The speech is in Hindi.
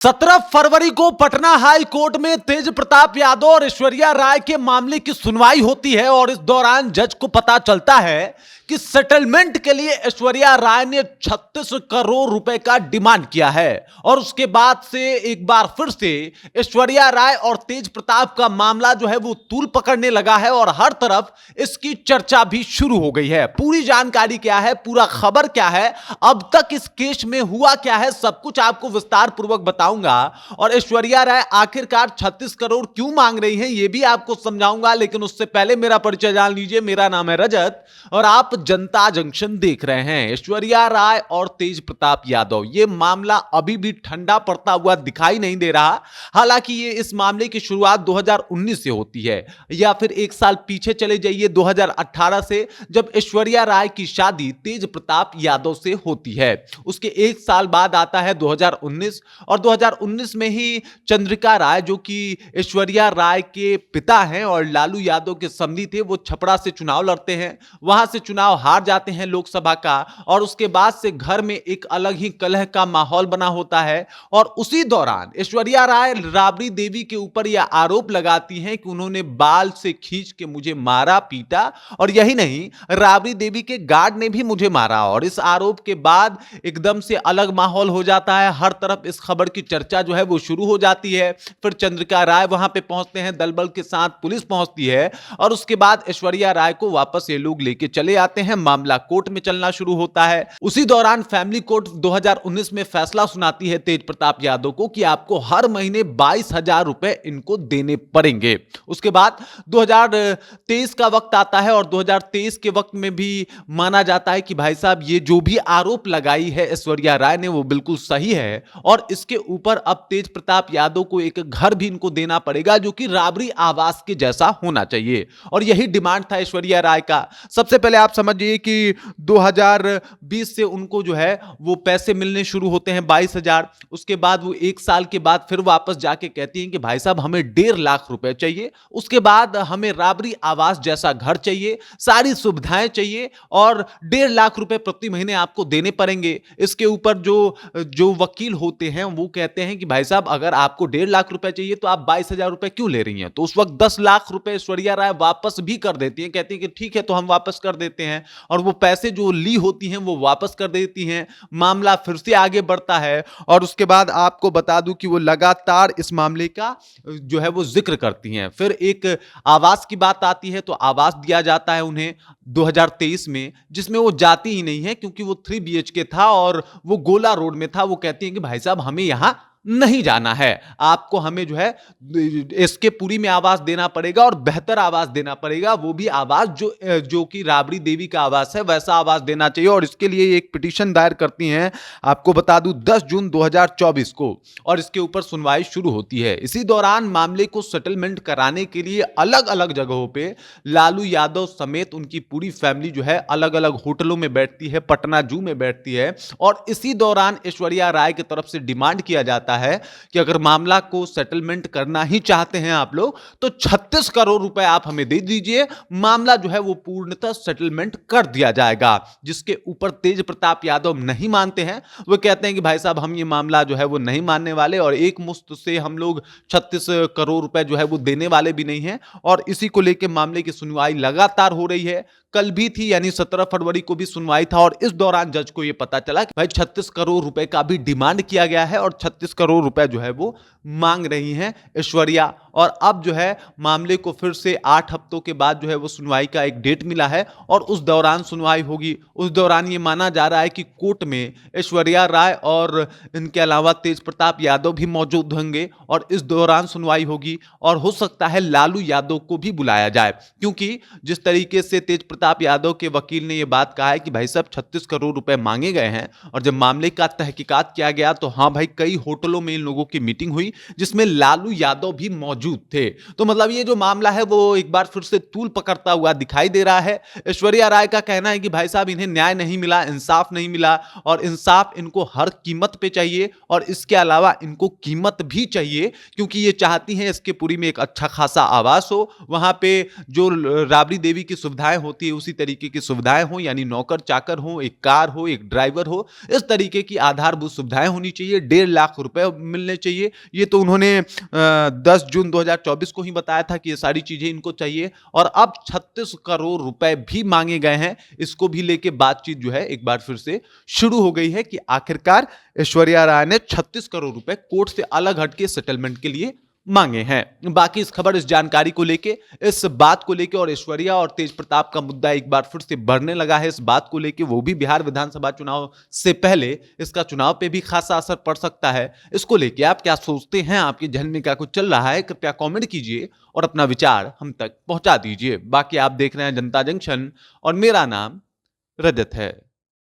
17 फरवरी को पटना हाई कोर्ट में तेज प्रताप यादव और ऐश्वर्या राय के मामले की सुनवाई होती है और इस दौरान जज को पता चलता है कि सेटलमेंट के लिए ऐश्वर्या राय ने 36 करोड़ रुपए का डिमांड किया है और उसके बाद से एक बार फिर से ऐश्वर्या राय और तेज प्रताप का मामला जो है वो तूल पकड़ने लगा है और हर तरफ इसकी चर्चा भी शुरू हो गई है। पूरी जानकारी क्या है, पूरा खबर क्या है, अब तक इस केस में हुआ क्या है, सब कुछ आपको विस्तार पूर्वक बताऊंगा और ऐश्वर्या राय आखिरकार 36 करोड़ क्यों मांग रही हैं यह भी आपको समझाऊंगा। लेकिन उससे पहले मेरा परिचय जान लीजिए। मेरा नाम है रजत और आप जनता जंक्शन देख रहे हैं। ऐश्वर्या राय और तेज प्रताप यादव, यह मामला अभी भी ठंडा पड़ता हुआ दिखाई नहीं दे रहा। हालांकि ये इस मामले की शुरुआत 2019 से होती है या फिर एक साल पीछे चले जाइए 2018 से, जब ऐश्वर्या राय की शादी तेज प्रताप यादव से होती है। उसके एक साल बाद आता है 2019 और 2019 में ही चंद्रिका राय जो कि ऐश्वर्या राय के पिता हैं और लालू यादव के समधी थे, वो छपरा से चुनाव लड़ते हैं, वहां से चुनाव हार जाते हैं लोकसभा का और उसके बाद से घर में एक अलग ही कलह का माहौल बना होता है। और उसी दौरान ऐश्वर्या राय राबड़ी देवी के ऊपर यह आरोप लगाती हैं कि उन्होंने बाल से खींच के मुझे मारा पीटा और यही नहीं, राबड़ी देवी के गार्ड ने भी मुझे मारा। और इस आरोप के बाद एकदम से अलग माहौल हो जाता है, हर तरफ इस खबर की चर्चा जो है वो शुरू हो जाती है। फिर चंद्रिका राय वहां पे पहुंचते हैं, दलबल के साथ पुलिस पहुंचती है और उसके बाद ऐश्वर्या राय को वापस ये लोग लेके चले आते हैं। मामला कोर्ट में चलना शुरू होता है। उसी दौरान फैमिली कोर्ट 2019 में फैसला सुनाती है तेज प्रताप यादव को कि आपको हर महीने 22,000 रुपए इनको देने पड़ेंगे। उसके बाद 2023 का वक्त आता है और 2023 के वक्त में भी माना जाता है कि भाई साहब ये जो भी आरोप लगाई है ऐश्वर्या राय ने वो बिल्कुल सही है और इसके ऊपर अब तेज प्रताप यादव को एक घर भी इनको देना पड़ेगा जो कि राबड़ी आवास के जैसा होना चाहिए। और यही डिमांड था ऐश्वर्या राय का। सबसे पहले आप समझिए कि 2020 से उनको जो है वो पैसे मिलने शुरू होते हैं 22,000। उसके बाद वो एक साल के बाद फिर वापस जाके कहती हैं कि भाई साहब हमें 1.5 लाख रुपए चाहिए, उसके बाद हमें राबड़ी आवास जैसा घर चाहिए, सारी सुविधाएं चाहिए और 1.5 लाख रुपए प्रति महीने आपको देने पड़ेंगे। इसके ऊपर जो जो वकील होते हैं वो कहते हैं कि भाई साहब अगर आपको 1.5 लाख रुपए चाहिए तो आप 22,000 रुपए क्यों ले रही हैं। तो उस वक्त 10 लाख रुपए ऐश्वर्या राय वापस भी कर देती हैं, कहती हैं कि ठीक है तो हम वापस कर देते हैं और वो पैसे जो ली होती हैं वो वापस कर देती हैं। मामला फिर से आगे बढ़ता है और उसके बाद आपको बता दूं कि वो लगातार इस मामले का जो है वो जिक्र करती हैं। फिर एक आवास की बात आती है तो आवास दिया जाता है उन्हें 2023 में, जिसमें वो जाती ही नहीं है क्योंकि वो 3 BHK था और वो गोला रोड में था। वो कहती हैं कि भाई साहब हमें यहां नहीं जाना है, आपको हमें जो है इसके पूरी में आवास देना पड़ेगा और बेहतर आवास देना पड़ेगा, वो भी आवास जो कि राबड़ी देवी का आवास है वैसा आवास देना चाहिए। और इसके लिए एक पिटीशन दायर करती हैं, आपको बता दूं 10 जून 2024 को, और इसके ऊपर सुनवाई शुरू होती है। इसी दौरान मामले को सेटलमेंट कराने के लिए अलग अलग जगहों पे लालू यादव समेत उनकी पूरी फैमिली जो है अलग अलग होटलों में बैठती है, पटना जू में बैठती है। और इसी दौरान ऐश्वर्या राय की तरफ से डिमांड किया जाता है कि अगर मामला को सेटलमेंट करना ही चाहते हैं आप लोग तो 36 करोड़ रुपए आप हमें दे दीजिए, मामला जो है वो पूर्णतः सेटलमेंट कर दिया जाएगा। जिसके ऊपर तेज प्रताप यादव नहीं मानते हैं, वो कहते हैं कि भाई साहब हम ये मामला जो है वो नहीं मानने वाले और एक मुश्त से हम लोग 36 करोड़ रुपए जो है वो देने वाले भी नहीं हैं। और इसी को लेकर मामले की सुनवाई लगातार हो रही है। कल भी थी यानी 17 फरवरी को भी सुनवाई था और इस दौरान जज को यह पता चला कि भाई 36 करोड़ रुपए का भी डिमांड किया गया है और 36 करोड़ रुपए जो है वो मांग रही हैं ऐश्वर्या। और अब जो है मामले को फिर से 8 हफ्तों के बाद जो है वो सुनवाई का एक डेट मिला है और उस दौरान सुनवाई होगी। उस दौरान ये माना जा रहा है कि कोर्ट में ऐश्वर्या राय और इनके अलावा तेज प्रताप यादव भी मौजूद होंगे और इस दौरान सुनवाई होगी और हो सकता है लालू यादव को भी बुलाया जाए, क्योंकि जिस तरीके से तेज प्रताप यादव के वकील ने यह बात कहा है कि भाई साहब 36 करोड़ रुपए मांगे गए हैं और जब मामले का तहकीकात किया गया तो हाँ भाई कई होटलों में इन लोगों की मीटिंग हुई जिसमें लालू यादव भी मौजूद थे। तो मतलब ये जो मामला है वो एक बार फिर से तूल पकड़ता हुआ दिखाई दे रहा है। ऐश्वर्या राय का कहना है कि भाई साहब इन्हें न्याय नहीं मिला, इंसाफ नहीं मिला और इंसाफ इनको हर कीमत पे चाहिए और इसके अलावा इनको कीमत भी चाहिए क्योंकि ये चाहती हैं इसके पूरी में एक अच्छा खासा आवास हो, वहां पे जो राबड़ी देवी की सुविधाएं होती है लिए उसी तरीके की सुविधाएं हो, यानी नौकर चाकर हो, एक कार हो, एक ड्राइवर हो, इस तरीके की आधारभूत सुविधाएं होनी चाहिए। 1.5 लाख रुपए मिलने चाहिए। ये तो उन्होंने 10 जून 2024 को ही बताया था कि ये सारी चीजें इनको चाहिए, और अब 36 करोड़ रुपए भी मांगे गए हैं। इसको भी लेके बातचीत जो है एक बार फिर से शुरू हो गई है कि आखिरकार ऐश्वर्या राय ने 36 करोड़ रुपए कोर्ट से अलग हटके सेटलमेंट के लिए मांगे हैं। बाकी इस खबर, इस जानकारी को लेके, इस बात को लेके, और ऐश्वर्या और तेज प्रताप का मुद्दा एक बार फिर से बढ़ने लगा है इस बात को लेके, वो भी बिहार विधानसभा चुनाव से पहले। इसका चुनाव पे भी खासा असर पड़ सकता है। इसको लेके आप क्या सोचते हैं? आपके जहन में क्या कुछ चल रहा है? कृपया कमेंट कीजिए और अपना विचार हम तक पहुंचा दीजिए। बाकी आप देख रहे हैं जनता जंक्शन और मेरा नाम रजत है।